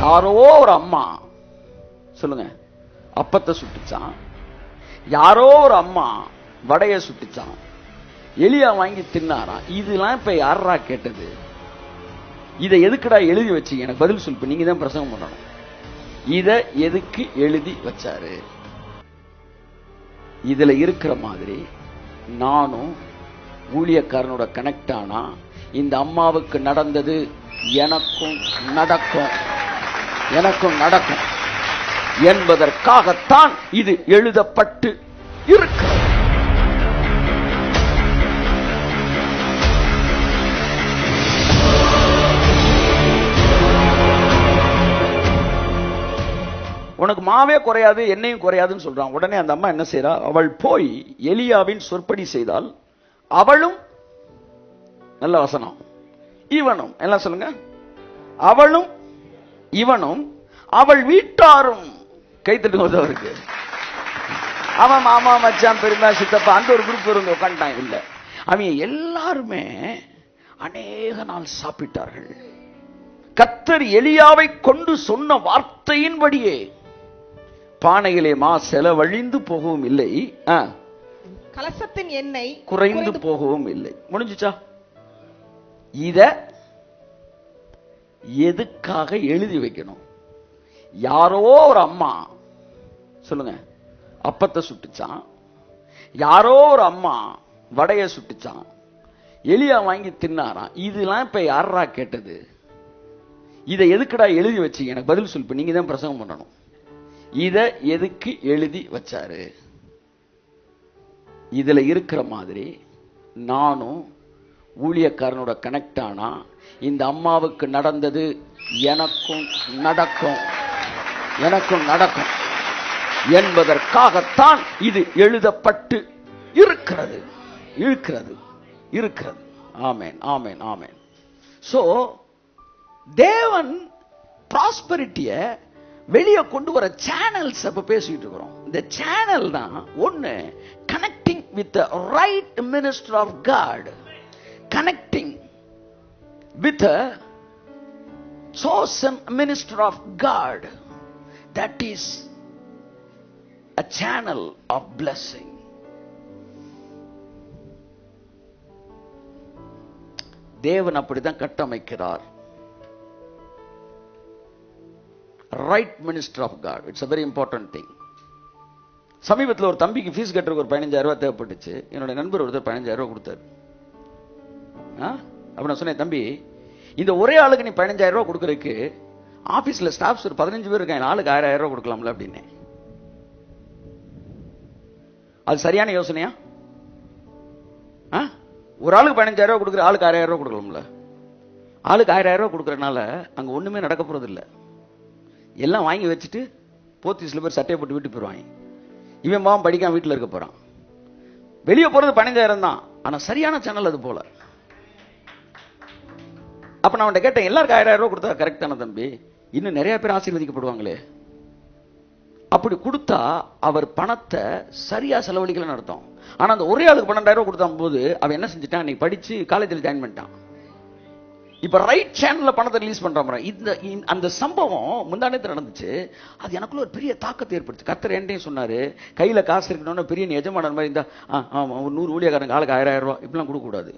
யாரோ ஒரு அம்மா சொல்லுங்க அப்பத்தை சுட்டுச்சான், யாரோ ஒரு அம்மா வடைய சுட்டுச்சான், எலியா வாங்கி தின்னாராம். இதெல்லாம் இப்ப யாரா கேட்டது? இதை எதுக்குடா எழுதி வச்சீங்க? எனக்கு பதில் சொல்லு. நீங்க தான் பிரசங்கம் பண்ணணும். இத எதுக்கு எழுதி வச்சாரு? இதுல இருக்கிற மாதிரி நானும் ஊழியக்காரனோட கனெக்ட் ஆனா இந்த அம்மாவுக்கு நடந்தது எனக்கும் நடக்கும், எனக்கும் நடக்கும் என்பதற்காகத்தான் இது எழுதப்பட்டு இருக்கிறது. உனக்கு மாவே குறையாது எண்ணெயும் குறையாதுன்னு சொல்றான். உடனே அந்த அம்மா என்ன செய்யறா? அவள் போய் எலியாவின் சொற்படி செய்தால் அவளும், நல்ல வசனம், இவனும், எல்லாம் சொல்லுங்க, அவளும் இவனும் அவள் வீட்டாரும். கைத்தட்டு அவருக்கு அவன் மாமா மச்சான் பெருமா சித்தப்பா அந்த ஒரு குரூப் இருந்து உட்காந்துட்டான். இல்ல, அவங்க எல்லாருமே அநேக நாள் சாப்பிட்டார்கள். கர்த்தர் எலியாவை கொண்டு சொன்ன வார்த்தையின்படியே பானையிலே மா செலவழிந்து போகவும் இல்லை, கலசத்தின் எண்ணெய் குறைந்து போகவும் இல்லை. முடிஞ்சுச்சா? இத எதுக்காக எழுதி வைக்கணும்? யாரோ ஒரு அம்மா சொல்லுங்க அப்பத்தை சுட்டுச்சான், யாரோ ஒரு அம்மா வடைய சுட்டுச்சான், எலியா வாங்கி தின்னாராம். இதெல்லாம் இப்ப யாரா கேட்டது? இதை எதுக்குடா எழுதி வச்சீங்க? எனக்கு பதில் சொல்லு. நீங்க தான் பிரசங்கம் பண்ணணும். இத எதுக்கு எழுதி வச்சாரு? இதுல இருக்கிற மாதிரி நானும் ஊழியக்காரனோட கனெக்ட் ஆனா இந்த அம்மாவுக்கு நடந்தது எனக்கும் நடக்கும், எனக்கும் நடக்கும் என்பதற்காகத்தான் இது எழுதப்பட்டு இருக்கிறது, இருக்கிறது, இருக்கிறது. ஆமென், ஆமென், ஆமென். சோ தேவன் ப்ராஸ்பரிட்டிய வெளியே கொண்டு வர சேனல்ஸ் அப்ப பேசிட்டு இருக்கிறோம். இந்த சேனல் தான் ஒண்ணு, connecting with the right minister of God, connecting with a chosen minister of God. That is a channel of blessing. தேவன் அப்படிதான் கட்டமைக்கிறார். Right minister of God, it's a very important thing. சமீபத்தில் ஒரு தம்பிக்கு ஃபீஸ் கட்டுறதுக்கு ஒரு 15,000 ரூபாய் தேவைப்பட்டுச்சு. என்னோட நண்பர் ஒருத்தர் 15,000 ரூபாய் கொடுத்தாரு. அப்ப நான் சொன்னேன், தம்பி இந்த ஒரே ஆளுக்கு நீ 15,000 ரூபாய் கொடுக்கறதுக்கு ஆபீஸ்ல ஸ்டாஃப்ஸ் ஒரு 15 பேர் இருக்காங்க, ஆளுக்கு 1000 ரூபாய் கொடுக்கலாம்ல அப்படின்னு. அது சரியான யோசனையா? ஒரு ஆளுக்கு 15,000 ரூபாய் கொடுக்குற, ஆளுக்கு 1000 ரூபாய் கொடுக்கலாம்ல? ஆளுக்கு 1000 ரூபாய் கொடுக்கறதுனால அங்க ஒண்ணுமே நடக்க போறது இல்ல. எல்லாம் வாங்கி வச்சுட்டு போத்தி சில பேர் சட்டையை போட்டு வீட்டுக்கு போயிருவாங்க. இவன் பாவம் படிக்காம வீட்டில் இருக்க போறான். வெளியே போறது 15,000 தான், ஆனா சரியான சேனல் அது போல. அப்ப நான் அவன் கேட்டேன், எல்லாருக்கும் 1000 ரூபாய் கொடுத்தா கரெக்ட் தானே தம்பி? இன்னும் நிறைய பேர் ஆசீர்வதிக்கப்படுவாங்களே. அப்படி கொடுத்தா அவர் பணத்தை சரியா செலவழிக்கலன்னு அர்த்தம். ஆனா அந்த ஒரே ஆளுக்கு 12,000 ரூபாய் கொடுத்த போது அவன் என்ன செஞ்சுட்டான்? நீ படிச்சு காலேஜில் ஜாயின் பண்ணிட்டான். இப்ப ரைட் சேனல்ல பணத்தை ரிலீஸ் பண்றான். இந்த அந்த சம்பவம் முந்தானத்து நடந்துச்சு. அது எனக்குள்ள ஒரு பெரிய தாக்கத்தை ஏற்படுத்து. கர்த்தர் என்கிட்டயும் சொன்னாரு, கையில காசு இருக்கணும்னா பெரிய எஜமான மாதிரி இருந்தா ஒரு 100 ஊழியக்காரங்க ஆளுக்கு 1000 ரூபாய் இப்படிலாம் கொடுக்க கூடாது.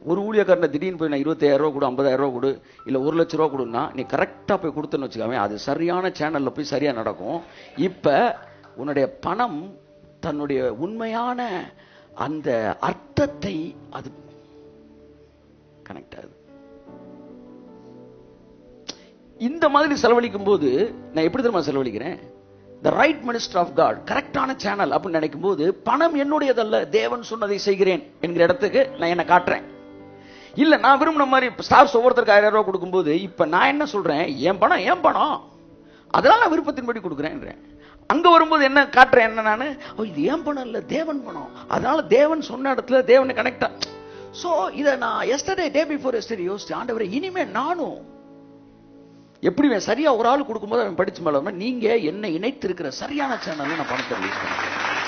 ஒரு ஊழியக்காரனை திடீர்னு போய் நான் 25,000 ரூபாய் கொடு, 50,000 ரூபாய் கொடு, இல்ல 1 லட்சம் ரூபாய் கொடுன்னா நீ கரெக்டா போய் கொடுத்தன்னு வச்சுக்காம அது சரியான சேனல்ல போய் சரியா நடக்கும். இப்ப உன்னுடைய பணம் தன்னுடைய உண்மையான அந்த அர்த்தத்தை அது கனெக்ட் ஆகுது. இந்த மாதிரி செலவழிக்கும் போது நான் எப்படி தெரியுமா செலவழிக்கிறேன்? the right minister of God, கரெக்டான சேனல் அப்படின்னு நினைக்கும் போது பணம் என்னுடையதல்ல, தேவன் சொன்னதை செய்கிறேன் என்கிற இடத்துக்கு நான் என்ன காட்டுறேன். இல்ல நான் விரும்பின மாதிரி ஸ்டார்ஸ் ஒவ்வொருத்தருக்கு 1000 ரூபாய் கொடுக்கும்போது இப்ப நான் என்ன சொல்றேன்? என் பணம் என் பணம், அதனால நான் விருப்பத்தின்படி கொடுக்குறேன். அங்க வரும்போது என்ன காட்டுறேன்? என்ன நானு இது ஏன் பணம் இல்ல, தேவன் பணம், அதனால தேவன் சொன்ன இடத்துல தேவனை கனெக்டா. சோ இத நான் எஸ்டர்டே டே பிஃபோர் எஸ்டர்டே யோசிச்சேன், ஆண்டவரே இனிமே நானும் எப்படி சரியா ஒரு ஆள் கொடுக்கும்போது அவன் படிச்சு மேல நீங்க என்ன இணைத்திருக்கிற சரியான சேனல் நான் பணத்தை ரிலீஸ் பண்ணேன்.